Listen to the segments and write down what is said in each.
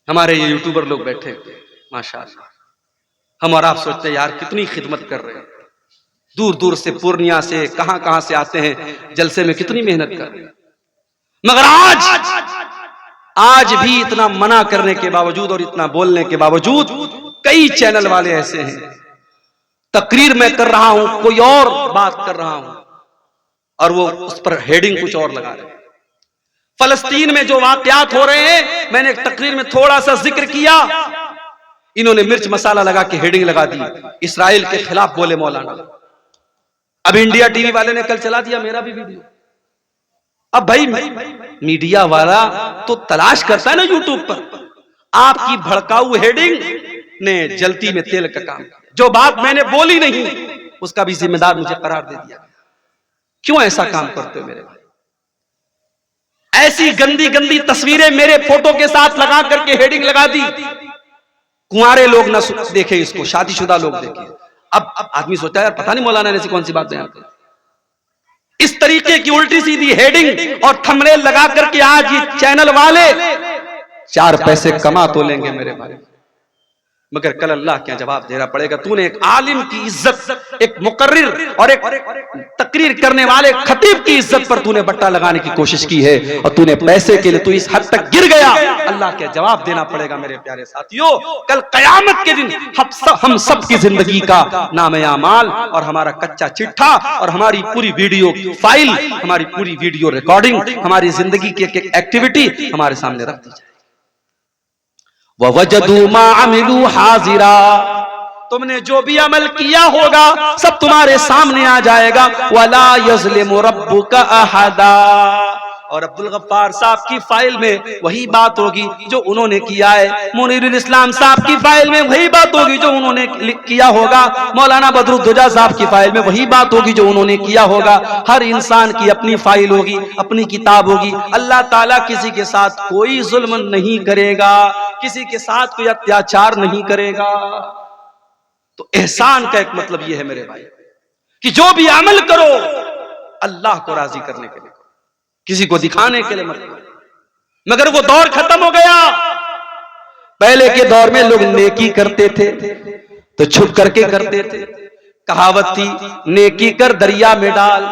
ہمارے یہ یوٹیوبر لوگ بیٹھے ہوئے ماشاءاللہ، ہم اور آپ سوچتے ہیں یار کتنی خدمت کر رہے ہیں، دور دور سے پورنیہ سے کہاں کہاں سے آتے ہیں جلسے میں، کتنی محنت کر رہے ہیں، مگر آج بھی اتنا منع کرنے کے باوجود اور اتنا بولنے کے باوجود کئی چینل والے ایسے ہیں، تقریر میں کر رہا ہوں کوئی اور بات کر رہا ہوں اور وہ اس پر ہیڈنگ کچھ اور لگا رہے ہیں۔ فلسطین میں جو واقعات ہو رہے ہیں، میں نے ایک تقریر میں تھوڑا سا ذکر کیا، انہوں نے مرچ مسالہ لگا کے ہیڈنگ لگا دی، اسرائیل کے خلاف بولے مولانا۔ اب انڈیا ٹی وی والے نے کل چلا دیا میرا بھی ویڈیو۔ اب بھائی میڈیا والا تو تلاش کرتا ہے نا یوٹیوب پر، آپ کی بھڑکاؤ ہیڈنگ نے جلتی میں تیل کا کام کیا، جو بات میں نے بولی نہیں اس کا بھی ذمہ دار مجھے قرار دے دیا۔ کیوں ایسا کام کرتے ہو میرے بھائی؟ ایسی گندی گندی تصویریں میرے فوٹو کے ساتھ لگا کر کے ہیڈنگ لگا دی، کنوارے لوگ نہ دیکھیں اس کو، شادی شدہ لوگ دیکھیں۔ اب آدمی سوچتا ہے یار پتہ نہیں مولانا نے ایسی کون سی بات بیان کی۔ اس طریقے کی الٹی سیدھی ہیڈنگ اور تھمبنیل لگا کر کے آج یہ چینل والے 4 پیسے کما تو لیں گے میرے بھائی، مگر کل اللہ کیا جواب دینا پڑے گا۔ تو نے ایک عالم کی عزت، ایک مقرر اور ایک تقریر کرنے والے خطیب کی عزت پر تو نے بٹا لگانے کی کوشش کی ہے، اور تو نے پیسے کے لیے تو اس حد تک گر گیا، اللہ کیا جواب دینا پڑے گا میرے پیارے ساتھیوں۔ کل قیامت کے دن ہم سب کی زندگی کا نام اعمال اور ہمارا کچا چٹھا اور ہماری پوری ویڈیو فائل، ہماری پوری ویڈیو ریکارڈنگ، ہماری زندگی کی ایک ایکٹیویٹی ہمارے سامنے رکھ دی جائے۔ وَوَجَدُوا مَا عَمِلُوا حَاضِرًا، تم نے جو بھی عمل کیا ہوگا سب تمہارے سامنے آ جائے گا۔ وَلَا يَظْلِمُ رَبُّكَ أَحَدًا، اور عبدالغفار صاحب کی فائل میں وہی بات ہوگی جو انہوں نے کیا ہے، منیر الاسلام صاحب کی فائل میں وہی بات ہوگی جو انہوں نے کیا ہوگا، مولانا بدرالدجا صاحب کی فائل میں وہی بات ہوگی جو انہوں نے کیا ہوگا۔ ہر انسان کی اپنی فائل ہوگی، اپنی کتاب ہوگی۔ اللہ تعالیٰ کسی کے ساتھ کوئی ظلم نہیں کرے گا، کسی کے ساتھ کوئی اتیاچار نہیں کرے گا۔ تو احسان کا ایک مطلب یہ ہے میرے بھائی کہ جو بھی عمل کرو اللہ کو راضی کرنے کے لیے، کسی کو دکھانے کے لیے مت کرو۔ مگر وہ دور ختم ہو گیا۔ پہلے کے دور میں لوگ نیکی کرتے تھے تو چھپ کر کے کرتے تھے، کہاوت تھی نیکی کر دریا میں ڈال،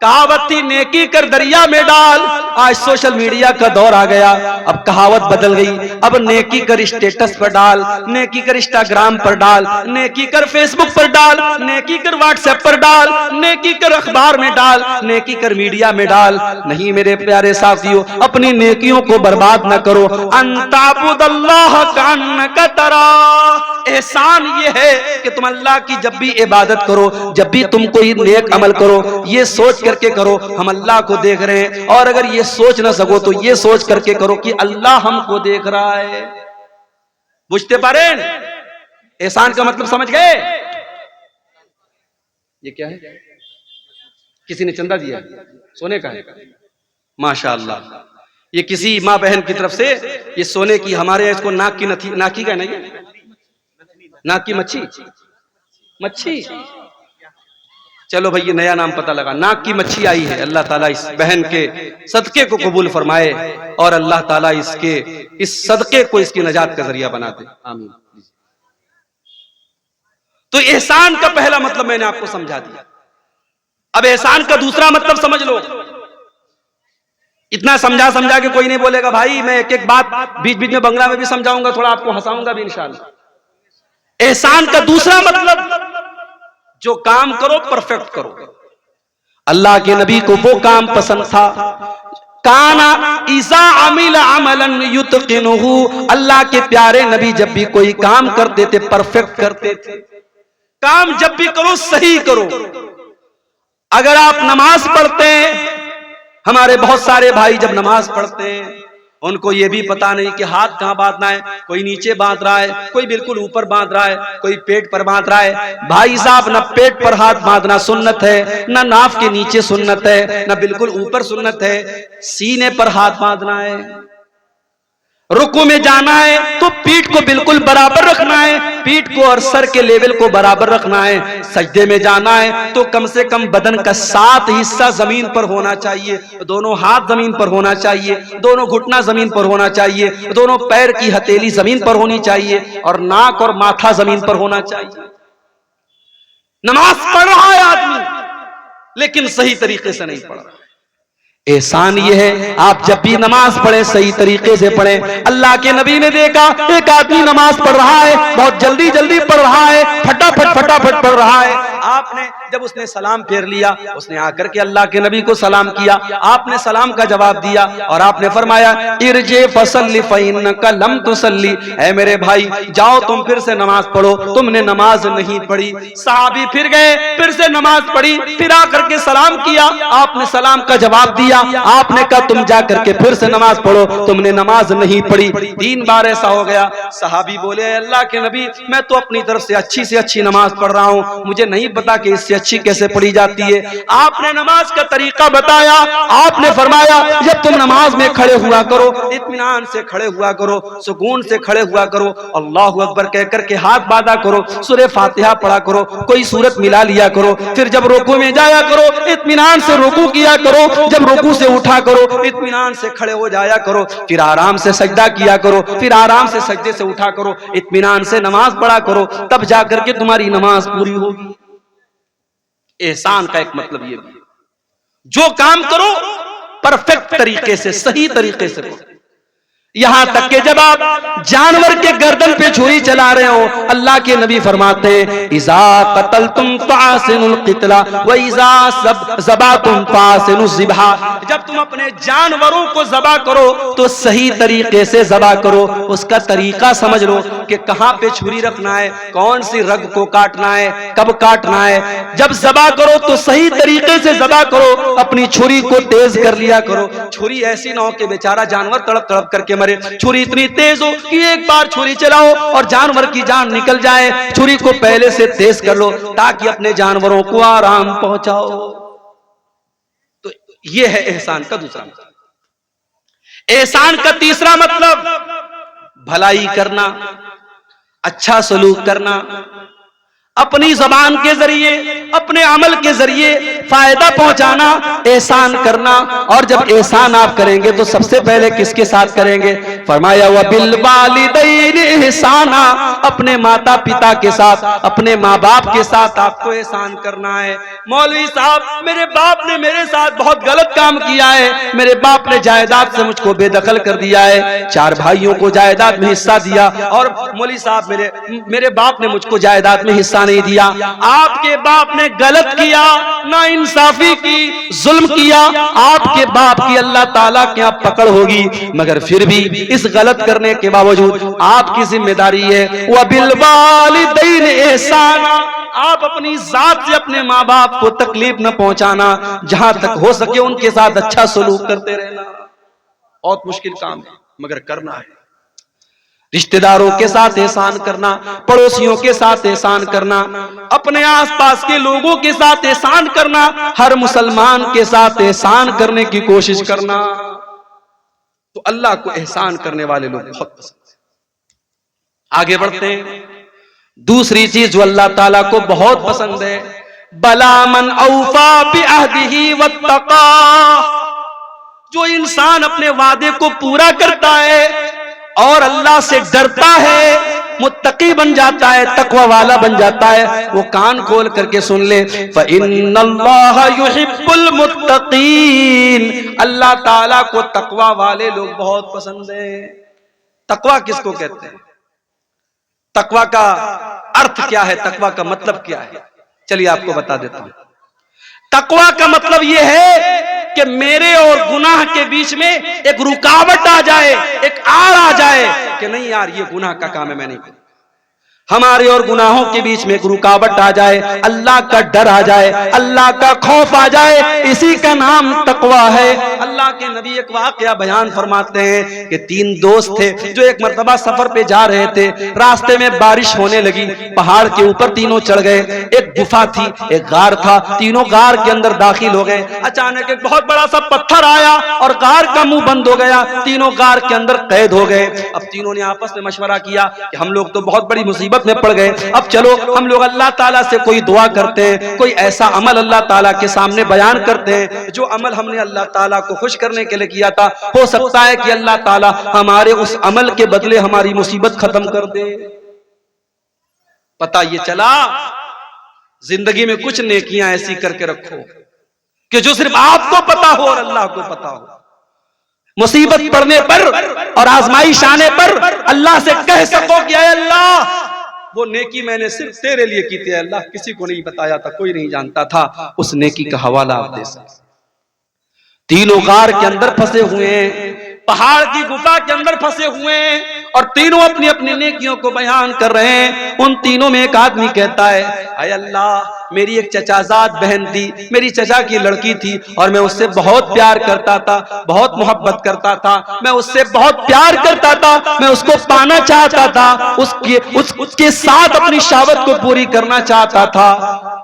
کہاوت تھی نیکی کر دریا میں ڈال۔ آج سوشل میڈیا کا دور آ گیا، اب کہاوت بدل گئی، اب نیکی کر اسٹیٹس پر ڈال، نیکی کر انسٹاگرام پر ڈال، نیکی کر فیس بک پر ڈال، نیکی کر واٹس ایپ پر ڈال، نیکی کر اخبار میں ڈال، نیکی کر میڈیا میں ڈال۔ نہیں میرے پیارے ساتھیو، اپنی نیکیوں کو برباد نہ کرو۔ ان تعبد اللہ کانک تراہ، احسان یہ ہے کہ تم اللہ کی جب بھی عبادت کرو، جب بھی تم کوئی نیک عمل کرو، یہ سوچ کر کے کرو ہم اللہ کو دیکھ رہے ہیں، اور اگر یہ سوچ نہ سکو تو یہ سوچ کر کے کرو کہ اللہ ہم کو دیکھ رہا ہے۔ بجھتے پاریں؟ احسان کا مطلب سمجھ گئے؟ یہ کیا ہے؟ کسی نے چندہ دیا سونے کا ہے، ماشاءاللہ۔ یہ کسی ماں بہن کی طرف سے یہ سونے کی، ہمارے اس کو ناک کی کا نہیں، ناک کی مچھی، چلو بھئی یہ نیا نام پتہ لگا، ناک کی مچھی آئی ہے۔ اللہ تعالیٰ اس بہن کے صدقے کو قبول فرمائے، اور اللہ تعالیٰ اس صدقے کو اس کی نجات کا ذریعہ بنا دے، آمین۔ تو احسان کا پہلا مطلب میں نے آپ کو سمجھا دیا۔ اب احسان کا دوسرا مطلب سمجھ لو۔ اتنا سمجھا کہ کوئی نہیں بولے گا بھائی میں ایک بات بیچ بیچ میں بنگلہ میں بھی سمجھاؤں گا، تھوڑا آپ کو ہنساؤں گا بھی انشاءاللہ۔ احسان کا دوسرا مطلب جو کام کرو پرفیکٹ کرو۔ اللہ کے نبی کو وہ کام پسند تھا، کانا اذا عمل عملا یتقنہ، اللہ کے پیارے نبی جب بھی کوئی کام کرتے تھے پرفیکٹ کرتے تھے۔ کام جب بھی کرو صحیح کرو۔ اگر آپ نماز پڑھتے ہیں، ہمارے بہت سارے بھائی جب نماز پڑھتے ہیں ان کو یہ بھی پتا نہیں کہ ہاتھ کہاں باندھنا ہے، کوئی نیچے باندھ رہا ہے، کوئی بالکل اوپر باندھ رہا ہے، کوئی پیٹ پر باندھ رہا ہے۔ بھائی صاحب نہ پیٹ پر ہاتھ باندھنا سنت ہے، نہ ناف کے نیچے سنت ہے، نہ بالکل اوپر سنت ہے، سینے پر ہاتھ باندھنا ہے۔ رکوع میں جانا ہے تو پیٹھ کو بالکل برابر رکھنا ہے، پیٹھ کو اور سر کے لیول کو برابر رکھنا ہے۔ سجدے میں جانا ہے تو کم سے کم بدن کا 7 حصہ زمین پر ہونا چاہیے، دونوں ہاتھ زمین پر ہونا چاہیے، دونوں گھٹنا زمین پر ہونا چاہیے، دونوں پیر کی ہتھیلی زمین پر ہونی چاہیے، اور ناک اور ماتھا زمین پر ہونا چاہیے۔ نماز پڑھ رہا ہے آدمی لیکن صحیح طریقے سے نہیں پڑھ رہا۔ احسان یہ ہے آپ جب بھی نماز پڑھیں صحیح طریقے سے پڑھیں۔ اللہ کے نبی نے دیکھا ایک آدمی نماز پڑھ رہا ہے، بہت جلدی جلدی پڑھ رہا ہے، پھٹافٹ پڑھ رہا ہے۔ آپ نے جب اس نے سلام پھیر لیا، اس نے آ کر کے اللہ کے نبی کو سلام کیا، آپ نے سلام کا جواب دیا اور آپ نے فرمایا ارجع فصلی فإنک لم تصلی، اے میرے بھائی جاؤ تم پھر سے نماز پڑھو، تم نے نماز نہیں پڑھی۔ صحابی پھر گئے، پھر سے نماز پڑھی، پھر آ کر کے سلام کیا، آپ نے سلام کا جواب دیا، آپ نے کہا تم جا کر کے پھر سے نماز پڑھو، تم نے نماز نہیں پڑھی۔ 3 بار ایسا ہو گیا۔ صحابی بولے اے اللہ کے نبی میں تو اپنی طرف سے اچھی نماز پڑھ رہا ہوں، مجھے نہیں پتا کہ اس سے اچھی کیسے پڑھی جاتی ہے۔ آپ نے نماز کا طریقہ بتایا، آپ نے فرمایا جب تم نماز میں کھڑے ہوا کرو اطمینان سے کھڑے ہوا کرو، سکون سے کھڑے ہوا کرو، اللہ اکبر کہہ کر کے ہاتھ باندھا کرو، سورہ فاتحہ پڑھا کرو، کوئی سورت ملا لیا کرو، پھر جب رکوع میں جایا کرو اطمینان سے رکوع کیا کرو، جب رکوع سے اٹھا کرو اطمینان سے کھڑے ہو جایا کرو، پھر آرام سے سجدہ کیا کرو، پھر آرام سے سجدے سے اٹھا کرو، اطمینان سے نماز پڑھا کرو، تب جا کر کے تمہاری نماز پوری ہوگی۔ احسان کا ایک مطلب یہ بھی ہے جو کام کرو پرفیکٹ طریقے سے صحیح طریقے سے کرو۔ یہاں تک کہ جب آپ جانور کے گردن پہ چھری چلا رہے ہو، اللہ کے نبی فرماتے ہیں اذا قتلتم فاحسنوا القتل واذا ذبحتم فاحسنوا الذبح، جب تم اپنے جانوروں کو ذبح کرو تو صحیح طریقے سے ذبح کرو، اس کا طریقہ سمجھ لو کہ کہاں پہ چھری رکھنا ہے، کون سی رگ کو کاٹنا ہے، کب کاٹنا ہے۔ جب ذبح کرو تو صحیح طریقے سے ذبح کرو، اپنی چھری کو تیز کر لیا کرو، چھری ایسی نہ ہو کہ بیچارہ جانور تڑپ تڑپ کر کے مرے، چھری اتنی تیز ہو کہ ایک بار چھری چلاؤ اور جانور کی جان نکل جائے، چھری کو پہلے سے تیز کر لو تاکہ اپنے جانوروں کو آرام پہنچاؤ۔ تو یہ ہے احسان کا دوسرا مطلب۔ احسان کا تیسرا مطلب بھلائی کرنا، اچھا سلوک کرنا، اپنی زبان کے ذریعے اپنے عمل کے ذریعے فائدہ پہنچانا، احسان کرنا۔ اور جب احسان آپ کریں گے تو سب سے پہلے کس کے ساتھ کریں گے؟ فرمایا وَبِالْوَالِدَيْنِ احسانا، اپنے ماتا پتا کے ساتھ، اپنے ماں باپ کے ساتھ آپ کو احسان کرنا ہے۔ مولوی صاحب میرے باپ نے میرے ساتھ بہت غلط کام کیا ہے، میرے باپ نے جائیداد سے مجھ کو بے دخل کر دیا ہے، 4 بھائیوں کو جائیداد میں حصہ دیا، اور مولوی صاحب میرے باپ نے مجھ کو جائیداد میں حصہ نہیں دیا۔ آپ کے باپ نے غلط کیا، ناانصافی کی، ظلم کیا، آپ کے باپ کی اللہ تعالیٰ کے یہاں پکڑ ہوگی، مگر پھر بھی اس غلط کرنے کے باوجود آپ کی ذمہ داری ہے وَبِالْوَالِدَيْنِ احسانا، آپ اپنی ذات سے اپنے ماں باپ کو تکلیف نہ پہنچانا، جہاں تک ہو سکے ان کے ساتھ اچھا سلوک کرتے رہنا۔ بہت مشکل کام ہے مگر کرنا ہے۔ رشتہ داروں کے ساتھ احسان کرنا، پڑوسیوں کے ساتھ احسان کرنا، اپنے آس پاس کے لوگوں کے ساتھ احسان کرنا، ہر مسلمان کے ساتھ احسان کرنے کی کوشش کرنا۔ تو اللہ کو احسان کرنے والے لوگ بہت پسند ہیں۔ آگے بڑھتے ہیں، دوسری چیز جو اللہ تعالیٰ کو بہت پسند ہے، بلا من اوفا بعہدہ واتقا، جو انسان اپنے وعدے کو پورا کرتا ہے اور اللہ سے ڈرتا ہے، متقی بن جاتا ہے، تقوی والا بن جاتا ہے۔ وہ کان کھول کر کے سن لے فَإِنَّ اللَّهَ يُحِبُّ الْمُتَّقِينَ، اللہ تعالیٰ کو تقوی والے لوگ بہت پسند ہیں۔ تقوی کس کو کہتے ہیں؟ تقوی کا ارتھ کیا ہے؟ تقوی کا مطلب کیا ہے؟ چلیے آپ کو بتا دیتا ہوں۔ تقوی کا مطلب یہ ہے کہ میرے اور گناہ کے بیچ میں ایک رکاوٹ آ جائے، ایک آڑ آ جائے کہ نہیں یار یہ گناہ کا کام ہے، میں نہیں کروں۔ ہمارے اور گناہوں کے بیچ میں ایک رکاوٹ آ جائے، اللہ کا ڈر آ جائے، اللہ کا خوف آ جائے، اسی کا نام تقوی ہے۔ اللہ کے نبی ایک واقعہ بیان فرماتے ہیں کہ تین دوست تھے جو ایک مرتبہ سفر پہ جا رہے تھے، راستے میں بارش ہونے لگی، پہاڑ کے اوپر تینوں چڑھ گئے، ایک گفا تھی، ایک غار تھا، تینوں غار کے اندر داخل ہو گئے، اچانک ایک بہت بڑا سا پتھر آیا اور غار کا منہ بند ہو گیا، تینوں غار کے اندر قید ہو گئے۔ اب تینوں نے آپس میں مشورہ کیا کہ ہم لوگ تو بہت بڑی مصیبت میں پڑ گئے، اب چلو ہم لوگ اللہ تعالیٰ سے کوئی دعا کرتے ہیں، کوئی ایسا عمل اللہ تعالیٰ کے سامنے بیان کرتے ہیں جو عمل ہم نے اللہ تعالیٰ کو خوش کرنے کے لیے کیا تھا، ہو سکتا ہے کہ اللہ تعالیٰ ہمارے اس عمل کے بدلے ہماری مصیبت ختم کر دے۔ پتہ یہ چلا زندگی میں کچھ نیکیاں ایسی کر کے رکھو کہ جو صرف آپ کو پتا ہو اور اللہ کو پتا ہو، مصیبت پڑنے پر اور آزمائش آنے پر اللہ سے کہہ سکو کہ اے اللہ وہ نیکی میں نے صرف تیرے لیے کی تھی، اللہ کسی کو نہیں بتایا تھا، کوئی نہیں جانتا تھا، اس نیکی کا حوالہ آپ دے سکتے۔ تینوں غار کے اندر پھنسے ہوئے ہیں، پہاڑ کی گفا کے اندر پھنسے ہوئے ہیں اور تینوں اپنی اپنی نیکیوں کو بیان کر رہے ہیں۔ ان تینوں میں ایک آدمی کہتا ہے اے اللہ میری ایک چچا زاد بہن تھی، میری چچا کی لڑکی تھی اور میں اس سے بہت پیار کرتا تھا، بہت محبت کرتا تھا، میں اس سے بہت پیار کرتا تھا، میں اس کو پانا چاہتا تھا، اس کے ساتھ اپنی شہوت کو پوری کرنا چاہتا تھا،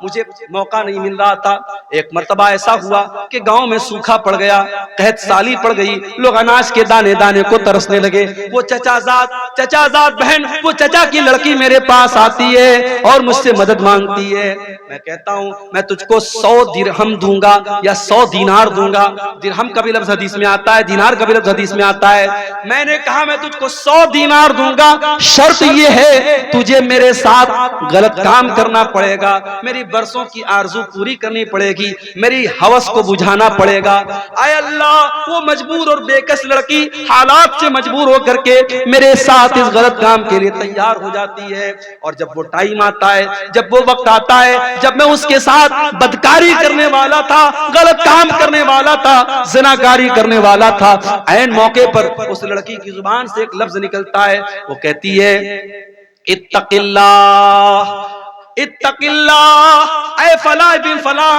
مجھے موقع نہیں مل رہا تھا۔ ایک مرتبہ ایسا ہوا کہ گاؤں میں سوکھا پڑ گیا، قحط سالی پڑ گئی، لوگ اناج کے دانے دانے کو ترسنے لگے، وہ چچا زاد بہن، وہ چچا کی لڑکی میرے پاس آتی ہے اور مجھ سے مدد مانگتی ہے، میں کہتا ہوں میں تجھ کو 100 درہم دوں گا یا 100 دینار دوں گا، درہم کا بھی لفظ حدیث میں آتا ہے، دینار کا بھی لفظ حدیث میں آتا ہے، میں نے کہا میں تجھ کو 100 دینار دوں گا، شرط یہ ہے تجھے میرے ساتھ غلط کام کرنا پڑے گا، میری برسوں کی آرزو پوری کرنی پڑے گی، میری ہوس کو بجھانا پڑے گا۔ اے اللہ وہ مجبور اور بےکس لڑکی حالات سے مجبور ہو کر کے میرے ساتھ اس غلط کام کے لیے تیار ہو جاتی ہے، اور جب وہ ٹائم آتا ہے، جب وہ وقت آتا ہے جب میں اس کے ساتھ بدکاری کرنے والا تھا، غلط کام کرنے والا تھا، زناکاری کرنے والا تھا، عین موقع پر اس لڑکی کی زبان سے ایک لفظ نکلتا ہے، وہ کہتی ہے اتق اللہ، اتق اللہ، اے فلاں بن فلاں،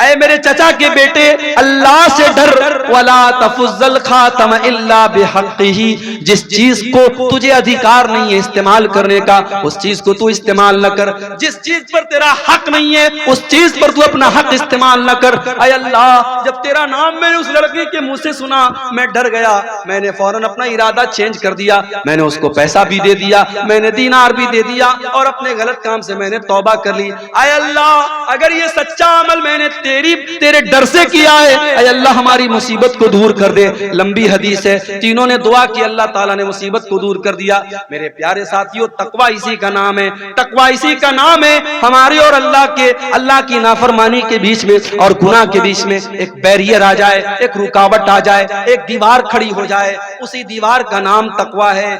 اے میرے چچا کے بیٹے اللہ سے ڈر، ولا تفض الخاتم الا بحقہ، جس چیز کو تجھے ادھیکار نہیں ہے استعمال کرنے کا اس چیز کو تو استعمال نہ کر، جس چیز پر تیرا حق نہیں ہے اس چیز پر تو اپنا حق استعمال نہ کر۔ اے اللہ جب تیرا نام میں نے اس لڑکی کے منہ سے سنا میں ڈر گیا، میں نے فوراً اپنا ارادہ چینج کر دیا، میں نے اس کو پیسہ بھی دے دیا، میں نے دینار بھی دے دیا اور اپنے غلط کام سے میں نے توبہ کر لی۔ اے اللہ اگر یہ سچا عمل میں نے تیرے ڈر سے کیا ہے، اے اللہ ہماری مصیبت کو دور کر دے۔ لمبی حدیث ہے، تینوں نے دعا کی، اللہ تعالیٰ نے مصیبت کو دور کر دیا۔ میرے پیارے ساتھیوں تقوی اسی کا نام ہے، تقوی اسی کا نام ہے، ہمارے اور اللہ کی نافرمانی کے بیچ میں اور گناہ کے بیچ میں ایک بیریئر آ جائے، ایک رکاوٹ آ جائے، ایک دیوار کھڑی ہو جائے، اسی دیوار کا نام تقوی ہے۔